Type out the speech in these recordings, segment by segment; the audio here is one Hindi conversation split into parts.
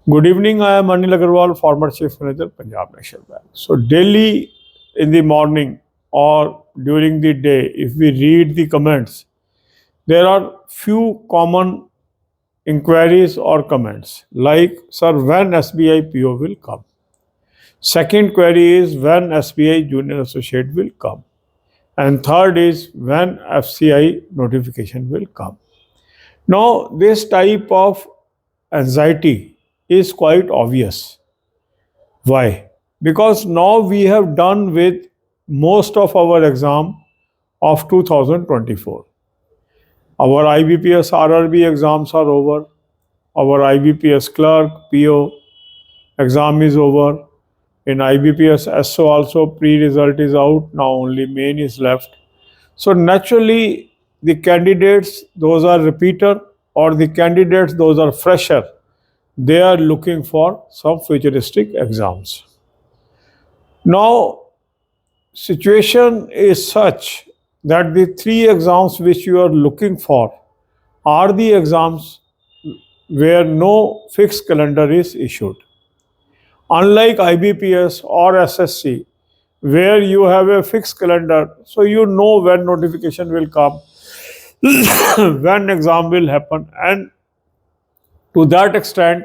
Good evening. I am Anil Agarwal, former Chief Manager, Punjab National Bank. So, daily in the morning or during the day, if we read the comments, there are few common inquiries or comments like, Sir, when SBI PO will come? Second query is, when SBI Junior Associate will come? And third is, when FCI notification will come? Now, this type of anxiety is quite obvious. Why? Because now we have done with most of our exam of 2024. Our IBPS RRB exams are over. Our IBPS clerk, PO exam is over. In IBPS SO also pre-result is out. Now only main is left. So naturally the candidates, those are repeater, or the candidates, those are fresher, they are looking for some futuristic exams. Now, situation is such that the three exams which you are looking for are the exams where no fixed calendar is issued. Unlike IBPS or SSC, where you have a fixed calendar, so you know when notification will come, when exam will happen, and to that extent,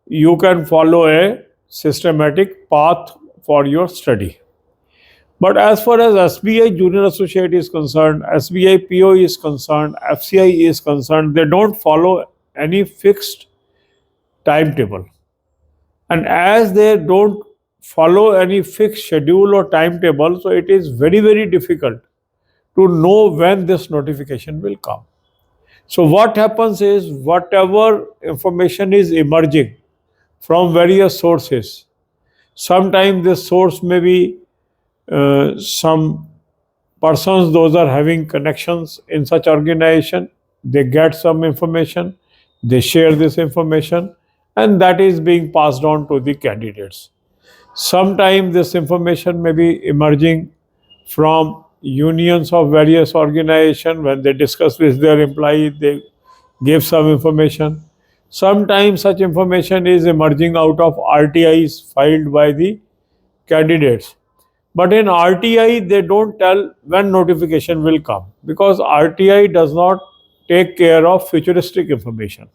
you can follow a systematic path for your study. But as far as SBI Junior Associate is concerned, SBI PO is concerned, FCI is concerned, they don't follow any fixed timetable. And as they don't follow any fixed schedule or timetable, so it is very, very difficult to know when this notification will come. So what happens is, whatever information is emerging from various sources, sometimes this source may be some persons, those are having connections in such organization, they get some information, they share this information, and that is being passed on to the candidates. Sometimes this information may be emerging from unions of various organizations. When they discuss with their employees, they give some information. Sometimes such information is emerging out of RTIs filed by the candidates. But in RTI, they don't tell when notification will come, because RTI does not take care of futuristic information.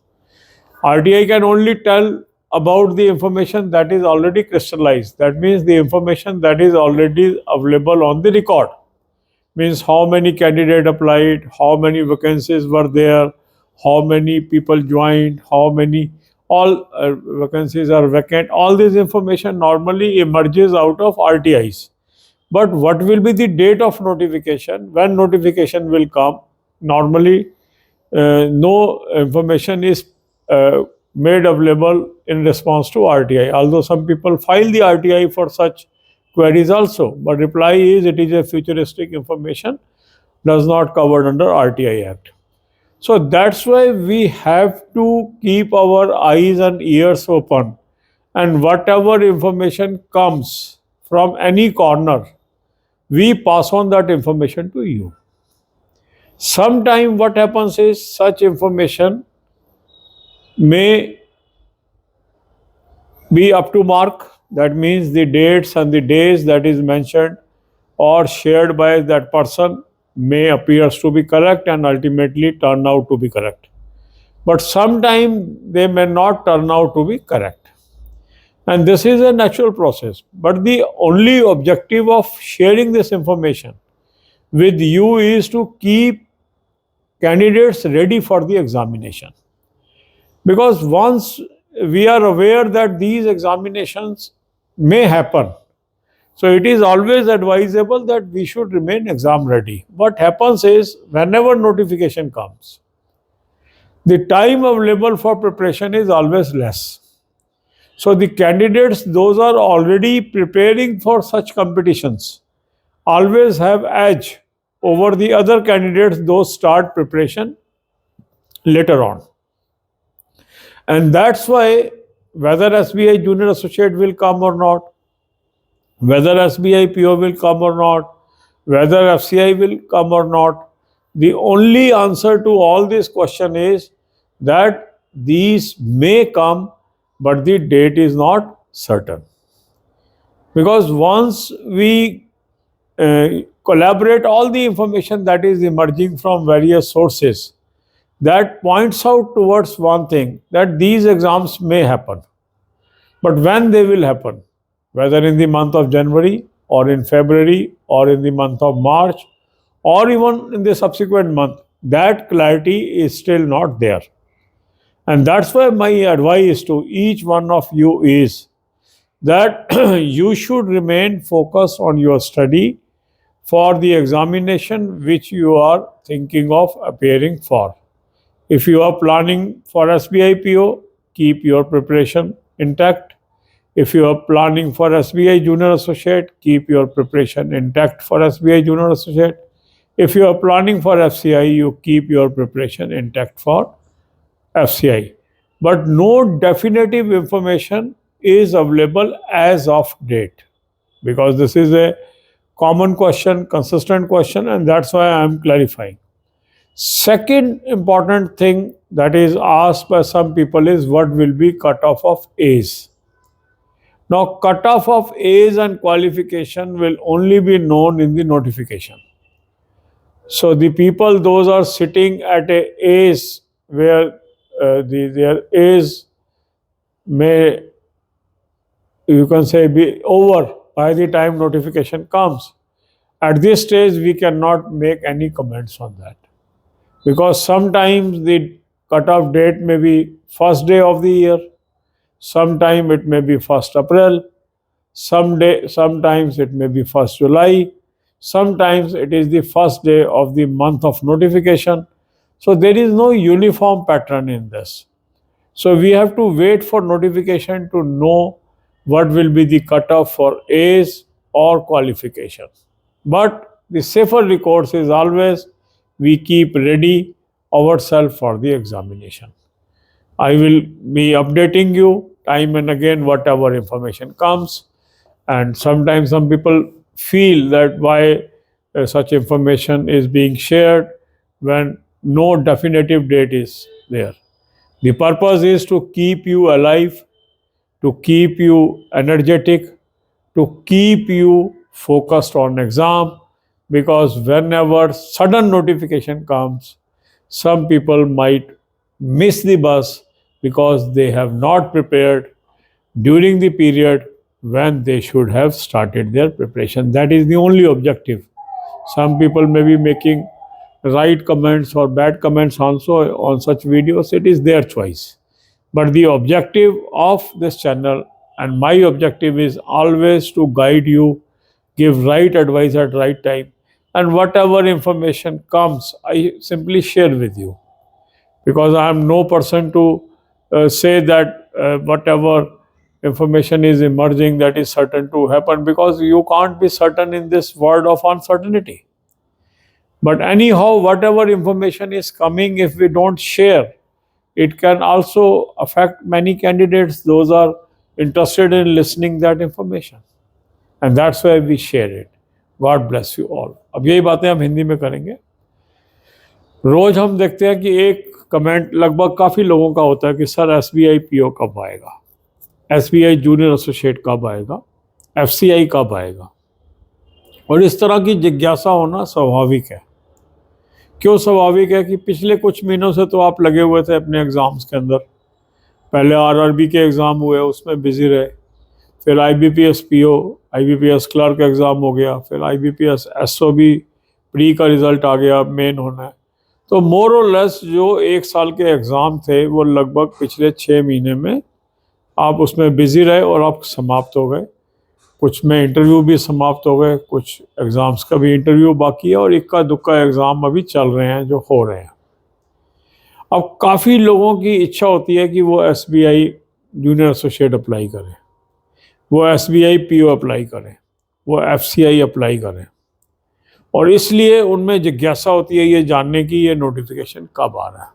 RTI can only tell about the information that is already crystallized. That means the information that is already available on the record. Means how many candidates applied, how many vacancies were there, how many people joined, how many, all vacancies are vacant. All this information normally emerges out of RTIs. But what will be the date of notification, when notification will come? Normally, no information is made available in response to RTI. Although some people file the RTI for such queries also, but reply is, it is a futuristic information, does not covered under RTI Act. So that's why we have to keep our eyes and ears open, and whatever information comes from any corner, we pass on that information to you. Sometime what happens is, such information may be up to mark. That means the dates and the days that is mentioned or shared by that person may appears to be correct and ultimately turn out to be correct. But sometime they may not turn out to be correct. And this is a natural process. But the only objective of sharing this information with you is to keep candidates ready for the examination. Because once we are aware that these examinations may happen, so it is always advisable that we should remain exam ready. What happens is, whenever notification comes, the time available for preparation is always less. So the candidates, those are already preparing for such competitions, always have edge over the other candidates, those start preparation later on. And that's why, whether SBI Junior Associate will come or not, whether SBI PO will come or not, whether FCI will come or not, the only answer to all this question is that these may come but the date is not certain. Because once we collaborate all the information that is emerging from various sources, that points out towards one thing, that these exams may happen. But when they will happen, whether in the month of January or in February or in the month of March or even in the subsequent month, that clarity is still not there. And that's why my advice to each one of you is that you should remain focused on your study for the examination which you are thinking of appearing for. If you are planning for SBI PO, keep your preparation intact. If you are planning for SBI Junior Associate, keep your preparation intact for SBI Junior Associate. If you are planning for FCI, you keep your preparation intact for FCI. But no definitive information is available as of date, because this is a common question, consistent question, and that's why I am clarifying. Second important thing that is asked by some people is what will be cutoff of A's. Now, cutoff of A's and qualification will only be known in the notification. So the people, those are sitting at a A's where their A's may, you can say, be over by the time notification comes. At this stage, we cannot make any comments on that, because sometimes the cutoff date may be first day of the year, sometime it may be 1st April, sometimes it may be 1st July, sometimes it is the first day of the month of notification. So there is no uniform pattern in this. So we have to wait for notification to know what will be the cutoff for A's or qualification. But the safer recourse is always we keep ready ourselves for the examination. I will be updating you time and again whatever information comes, and sometimes some people feel that why such information is being shared when no definitive date is there. The purpose is to keep you alive, to keep you energetic, to keep you focused on exam, because whenever sudden notification comes, some people might miss the bus because they have not prepared during the period when they should have started their preparation. That is the only objective. Some people may be making right comments or bad comments also on such videos. It is their choice. But the objective of this channel and my objective is always to guide you, give right advice at right time, and whatever information comes, I simply share with you, because I am no person to say that whatever information is emerging that is certain to happen, because you can't be certain in this world of uncertainty. But anyhow, whatever information is coming, if we don't share, it can also affect many candidates. Those are interested in listening that information, and that's why we share it. God bless you all. अब यही बातें हम हिंदी में करेंगे. रोज हम देखते हैं कि एक कमेंट लगभग काफ़ी लोगों का होता है कि सर SBI PO कब आएगा, SBI जूनियर एसोसिएट कब आएगा, FCI कब आएगा. और इस तरह की जिज्ञासा होना स्वाभाविक है. क्यों स्वाभाविक है कि पिछले कुछ महीनों से तो आप लगे हुए थे अपने एग्ज़ाम्स के अंदर. पहले RRB के एग्ज़ाम हुए, उसमें बिज़ी रहे. फिर IBPS PO, IBPS clerk exam हो गया. फिर IBPS SOB प्री का रिज़ल्ट आ गया, मेन होना है. तो मोर और लेस जो एक साल के एग्ज़ाम थे वो लगभग पिछले 6 महीने में आप उसमें बिज़ी रहे और आप समाप्त हो गए. कुछ में इंटरव्यू भी समाप्त हो गए, कुछ एग्ज़ाम्स का भी इंटरव्यू बाकी है, और इक्का दुक्का एग्ज़ाम अभी चल रहे हैं जो हो रहे हैं. अब काफ़ी लोगों की इच्छा होती है कि वो SBI जूनियर एसोसिएट अप्लाई करें, वो SBI PO अप्लाई करें, वो FCI अप्लाई करें, और इसलिए उनमें जिज्ञासा होती है ये जानने की ये नोटिफिकेशन कब आ रहा है.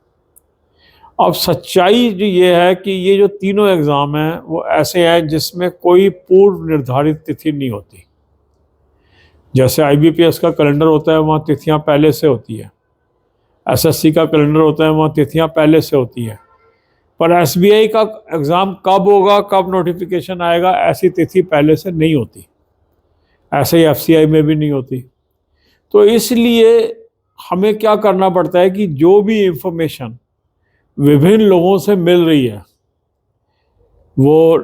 अब सच्चाई जो ये है कि ये जो तीनों एग्ज़ाम हैं वो ऐसे हैं जिसमें कोई पूर्व निर्धारित तिथि नहीं होती. जैसे IBPS का कैलेंडर होता है, वहाँ तिथियाँ पहले से होती है. SSC का कैलेंडर होता है, वहाँ तिथियाँ पहले से होती हैं. पर एसबीआई का एग्ज़ाम कब होगा, कब नोटिफिकेशन आएगा, ऐसी तिथि पहले से नहीं होती। ऐसे ही एफसीआई में भी नहीं होती। तो इसलिए हमें क्या करना पड़ता है कि जो भी इंफॉर्मेशन विभिन्न लोगों से मिल रही है, वो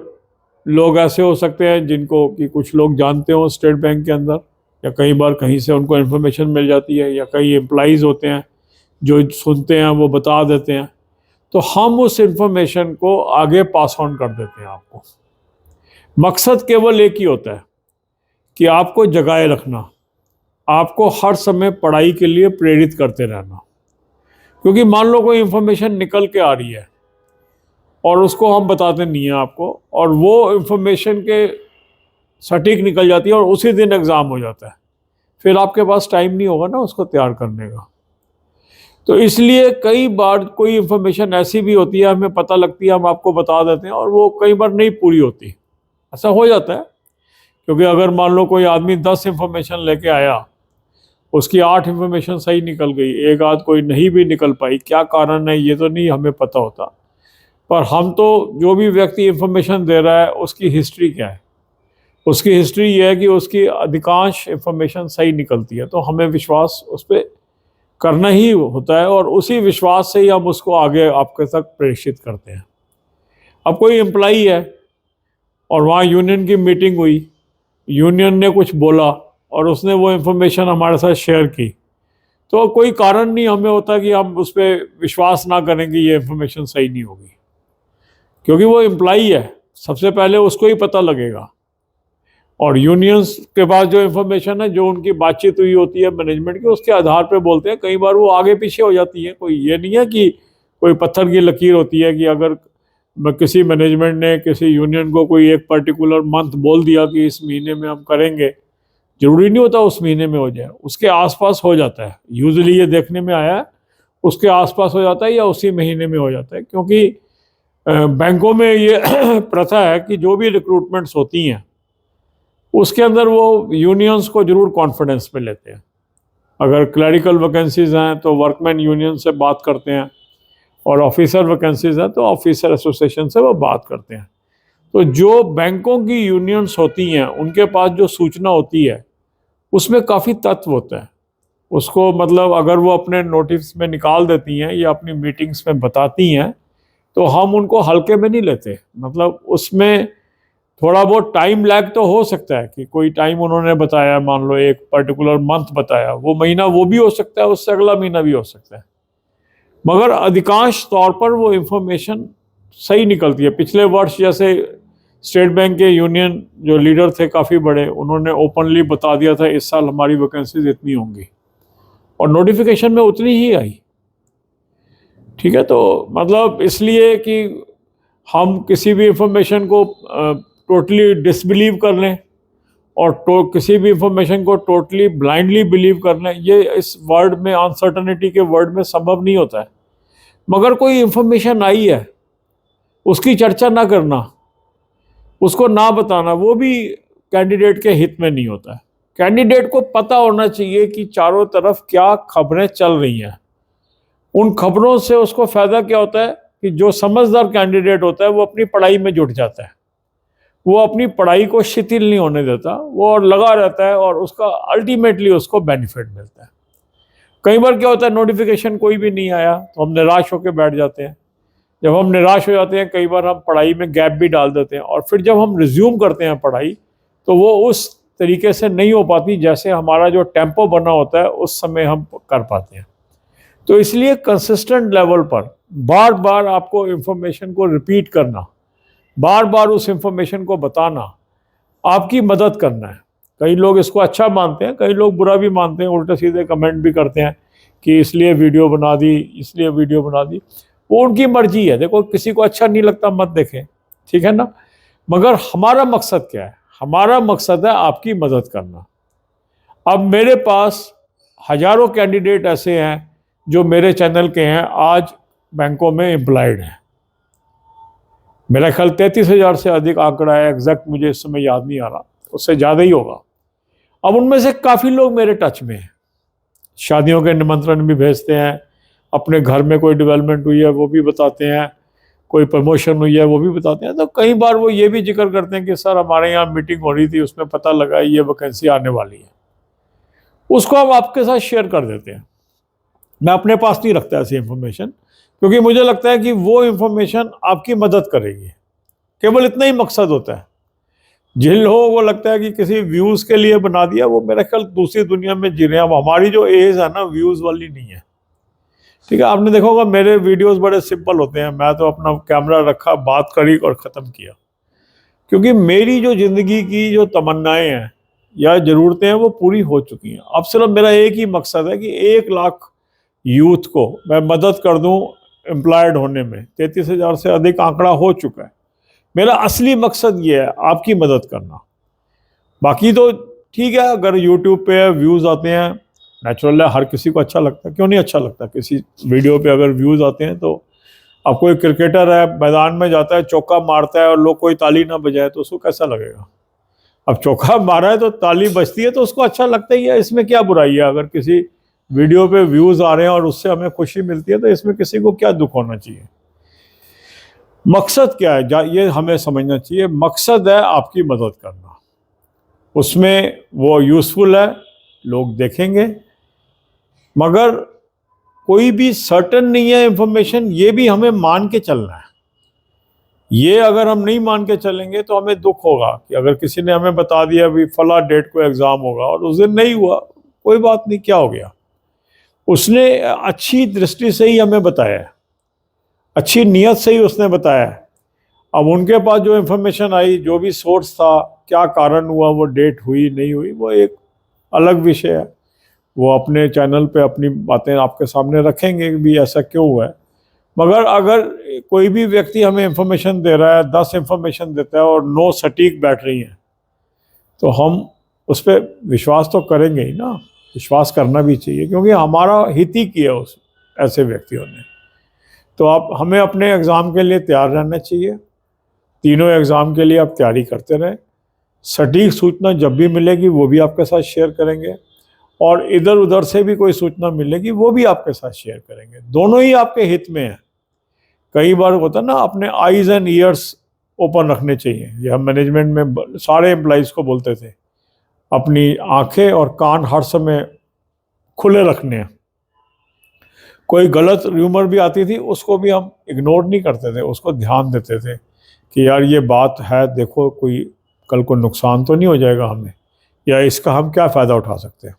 लोग ऐसे हो सकते हैं जिनको कि कुछ लोग जानते हो स्टेट बैंक के अंदर, या कई बार कहीं से उनको इन्फॉर्मेशन मिल जाती है, या कई एम्प्लॉइज़ होते हैं जो सुनते हैं वो बता देते हैं, तो हम उस इंफॉर्मेशन को आगे पास ऑन कर देते हैं आपको। मकसद केवल एक ही होता है कि आपको जगाए रखना, आपको हर समय पढ़ाई के लिए प्रेरित करते रहना। क्योंकि मान लो कोई इंफॉर्मेशन निकल के आ रही है और उसको हम बताते नहीं हैं आपको, और वो इंफॉर्मेशन के सटीक निकल जाती है और उसी दिन एग्ज़ाम हो जाता है, फिर आपके पास टाइम नहीं होगा ना उसको तैयार करने का। तो इसलिए कई बार कोई इंफॉर्मेशन ऐसी भी होती है, हमें पता लगती है, हम आपको बता देते हैं, और वो कई बार नहीं पूरी होती। ऐसा हो जाता है, क्योंकि अगर मान लो कोई आदमी 10 इंफॉर्मेशन लेके आया, उसकी 8 इंफॉर्मेशन सही निकल गई, एक आध कोई नहीं भी निकल पाई, क्या कारण है ये तो नहीं हमें पता होता। पर हम तो जो भी व्यक्ति इंफॉर्मेशन दे रहा है उसकी हिस्ट्री क्या है, उसकी हिस्ट्री ये है कि उसकी अधिकांश इंफॉर्मेशन सही निकलती है, तो हमें विश्वास उस पर करना ही होता है, और उसी विश्वास से ही हम उसको आगे आपके तक प्रेषित करते हैं। अब कोई एम्प्लॉई है और वहाँ यूनियन की मीटिंग हुई, यूनियन ने कुछ बोला और उसने वो इन्फॉर्मेशन हमारे साथ शेयर की, तो कोई कारण नहीं हमें होता कि हम उस पर विश्वास ना करें कि ये इन्फॉर्मेशन सही नहीं होगी, क्योंकि वो एम्प्लॉई है, सबसे पहले उसको ही पता लगेगा। और यूनियंस के पास जो इन्फॉर्मेशन है, जो उनकी बातचीत हुई होती है मैनेजमेंट की, उसके आधार पे बोलते हैं। कई बार वो आगे पीछे हो जाती है, कोई ये नहीं है कि कोई पत्थर की लकीर होती है कि अगर किसी मैनेजमेंट ने किसी यूनियन को कोई एक पर्टिकुलर मंथ बोल दिया कि इस महीने में हम करेंगे, जरूरी नहीं होता उस महीने में हो जाए, उसके आसपास हो जाता है। यूजुअली ये देखने में आया है, उसके आसपास हो जाता है या उसी महीने में हो जाता है, क्योंकि बैंकों में ये प्रथा है कि जो भी रिक्रूटमेंट्स होती हैं उसके अंदर वो यूनियंस को जरूर कॉन्फिडेंस में लेते हैं। अगर क्लरिकल वैकेंसीज हैं तो वर्कमैन यूनियन से बात करते हैं, और ऑफिसर वैकेंसीज हैं तो ऑफिसर एसोसिएशन से वो बात करते हैं। तो जो बैंकों की यूनियंस होती हैं उनके पास जो सूचना होती है उसमें काफ़ी तत्व होता है। उसको मतलब अगर वो अपने नोटिस में निकाल देती हैं या अपनी मीटिंग्स में बताती हैं, तो हम उनको हल्के में नहीं लेते। मतलब उसमें थोड़ा बहुत टाइम लैग तो हो सकता है कि कोई टाइम उन्होंने बताया, मान लो एक पर्टिकुलर मंथ बताया, वो महीना वो भी हो सकता है, उससे अगला महीना भी हो सकता है, मगर अधिकांश तौर पर वो इंफॉर्मेशन सही निकलती है। पिछले वर्ष जैसे स्टेट बैंक के यूनियन जो लीडर थे काफ़ी बड़े, उन्होंने ओपनली बता दिया था इस साल हमारी वैकेंसीज इतनी होंगी, और नोटिफिकेशन में उतनी ही आई। ठीक है, तो मतलब इसलिए कि हम किसी भी इंफॉर्मेशन को टोटली डिसबिलीव कर लें और किसी भी इंफॉर्मेशन को टोटली ब्लाइंडली बिलीव कर लें, ये इस वर्ल्ड में, अनसर्टनिटी के वर्ल्ड में संभव नहीं होता है। मगर कोई इंफॉर्मेशन आई है उसकी चर्चा ना करना, उसको ना बताना, वो भी कैंडिडेट के हित में नहीं होता है। कैंडिडेट को पता होना चाहिए कि चारों तरफ क्या खबरें चल रही हैं। उन खबरों से उसको फ़ायदा क्या होता है कि जो समझदार कैंडिडेट होता है वो अपनी पढ़ाई में जुट जाता है, वो अपनी पढ़ाई को शिथिल नहीं होने देता, वो और लगा रहता है, और उसका अल्टीमेटली उसको बेनिफिट मिलता है। कई बार क्या होता है, नोटिफिकेशन कोई भी नहीं आया तो हम निराश होकर बैठ जाते हैं। जब हम निराश हो जाते हैं, कई बार हम पढ़ाई में गैप भी डाल देते हैं, और फिर जब हम रिज्यूम करते हैं पढ़ाई, तो वो उस तरीके से नहीं हो पाती जैसे हमारा जो टेम्पो बना होता है उस समय हम कर पाते हैं। तो इसलिए कंसिस्टेंट लेवल पर बार बार आपको इंफॉर्मेशन को रिपीट करना, बार बार उस इंफॉर्मेशन को बताना, आपकी मदद करना है। कई लोग इसको अच्छा मानते हैं, कई लोग बुरा भी मानते हैं, उल्टे सीधे कमेंट भी करते हैं कि इसलिए वीडियो बना दी, इसलिए वीडियो बना दी। वो उनकी मर्जी है, देखो किसी को अच्छा नहीं लगता मत देखें, ठीक है ना। मगर हमारा मकसद क्या है? हमारा मकसद है आपकी मदद करना। अब मेरे पास हजारों कैंडिडेट ऐसे हैं जो मेरे चैनल के हैं, आज बैंकों में एम्प्लॉयड हैं। मेरा ख्याल 33,000 से अधिक आंकड़ा है, एग्जैक्ट मुझे इस समय याद नहीं आ रहा, उससे ज़्यादा ही होगा। अब उनमें से काफ़ी लोग मेरे टच में हैं, शादियों के निमंत्रण भी भेजते हैं, अपने घर में कोई डेवलपमेंट हुई है वो भी बताते हैं, कोई प्रमोशन हुई है वो भी बताते हैं। तो कई बार वो ये भी जिक्र करते हैं कि सर हमारे यहाँ मीटिंग हो रही थी, उसमें पता लगा ये वैकेंसी आने वाली है, उसको हम आपके साथ शेयर कर देते हैं। मैं अपने पास नहीं रखता ऐसी इंफॉर्मेशन, क्योंकि मुझे लगता है कि वो इंफॉर्मेशन आपकी मदद करेगी। केवल इतना ही मकसद होता है। जिन लोगों को लगता है कि किसी व्यूज़ के लिए बना दिया, वो मेरा ख्याल दूसरी दुनिया में जी रहे हैं। अब हमारी जो एज है ना, व्यूज़ वाली नहीं है। ठीक है, आपने देखा होगा मेरे वीडियोस बड़े सिंपल होते हैं। मैं तो अपना कैमरा रखा, बात करी और ख़त्म किया, क्योंकि मेरी जो ज़िंदगी की जो तमन्नाएं हैं या ज़रूरतें हैं वो पूरी हो चुकी हैं। अब सिर्फ मेरा एक ही मकसद है कि 1 लाख यूथ को मैं मदद कर दूं एम्प्लॉयड होने में। 33,000 से अधिक आंकड़ा हो चुका है। मेरा असली मकसद ये है, आपकी मदद करना। बाकी तो ठीक है, अगर यूट्यूब पे व्यूज़ आते हैं, नेचुरल है, हर किसी को अच्छा लगता है। क्यों नहीं अच्छा लगता? किसी वीडियो पे अगर व्यूज़ आते हैं तो, अब कोई क्रिकेटर है, मैदान में जाता है, चौका मारता है और लोग कोई ताली ना बजाए तो उसको कैसा लगेगा? अब चौका मारा है तो ताली बजती है तो उसको अच्छा लगता ही है। इसमें क्या बुराई है? अगर किसी वीडियो पे व्यूज़ आ रहे हैं और उससे हमें खुशी मिलती है तो इसमें किसी को क्या दुख होना चाहिए? मकसद क्या है ये हमें समझना चाहिए। मकसद है आपकी मदद करना, उसमें वो यूज़फुल है, लोग देखेंगे। मगर कोई भी सर्टन नहीं है इंफॉर्मेशन, ये भी हमें मान के चलना है। ये अगर हम नहीं मान के चलेंगे तो हमें दुख होगा कि अगर किसी ने हमें बता दिया भी फला डेट को एग्ज़ाम होगा और उस दिन नहीं हुआ, कोई बात नहीं, क्या हो गया? उसने अच्छी दृष्टि से ही हमें बताया है, अच्छी नीयत से ही उसने बताया है। अब उनके पास जो इन्फॉर्मेशन आई, जो भी सोर्स था, क्या कारण हुआ वो डेट हुई नहीं हुई, वो एक अलग विषय है। वो अपने चैनल पे अपनी बातें आपके सामने रखेंगे कि भी ऐसा क्यों हुआ है। मगर अगर कोई भी व्यक्ति हमें इंफॉर्मेशन दे रहा है, 10 इंफॉर्मेशन देता है और 9 सटीक बैठ रही हैं, तो हम उस पर विश्वास तो करेंगे ही ना। विश्वास करना भी चाहिए, क्योंकि हमारा हित ही किया उस ऐसे व्यक्तियों ने। तो आप हमें अपने एग्ज़ाम के लिए तैयार रहना चाहिए। तीनों एग्ज़ाम के लिए आप तैयारी करते रहें। सटीक सूचना जब भी मिलेगी वो भी आपके साथ शेयर करेंगे, और इधर उधर से भी कोई सूचना मिलेगी वो भी आपके साथ शेयर करेंगे। दोनों ही आपके हित में है। कई बार होता है ना, अपने आईज़ एंड ईयर्स ओपन रखने चाहिए। ये हम मैनेजमेंट में सारे एम्प्लॉइज़ को बोलते थे, अपनी आंखें और कान हर समय खुले रखने हैं। कोई गलत र्यूमर भी आती थी, उसको भी हम इग्नोर नहीं करते थे, उसको ध्यान देते थे कि यार ये बात है, देखो कोई कल को नुकसान तो नहीं हो जाएगा हमें, या इसका हम क्या फ़ायदा उठा सकते हैं।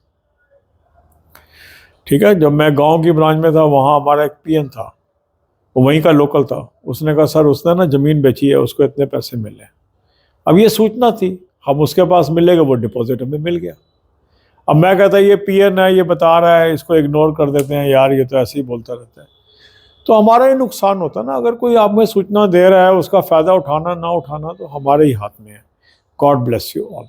ठीक है, जब मैं गांव की ब्रांच में था, वहाँ हमारा एक पीएन था, वो वहीं का लोकल था। उसने कहा सर उसने ना ज़मीन बेची है, उसको इतने पैसे मिले। अब ये सूचना थी, हम उसके पास मिलेगा, वो डिपॉजिट हमें मिल गया। अब मैं कहता ये पीएन है, ये बता रहा है, इसको इग्नोर कर देते हैं, यार ये तो ऐसे ही बोलता रहता है, तो हमारा ही नुकसान होता ना। अगर कोई आप में सूचना दे रहा है, उसका फ़ायदा उठाना ना उठाना तो हमारे ही हाथ में है। God bless you all.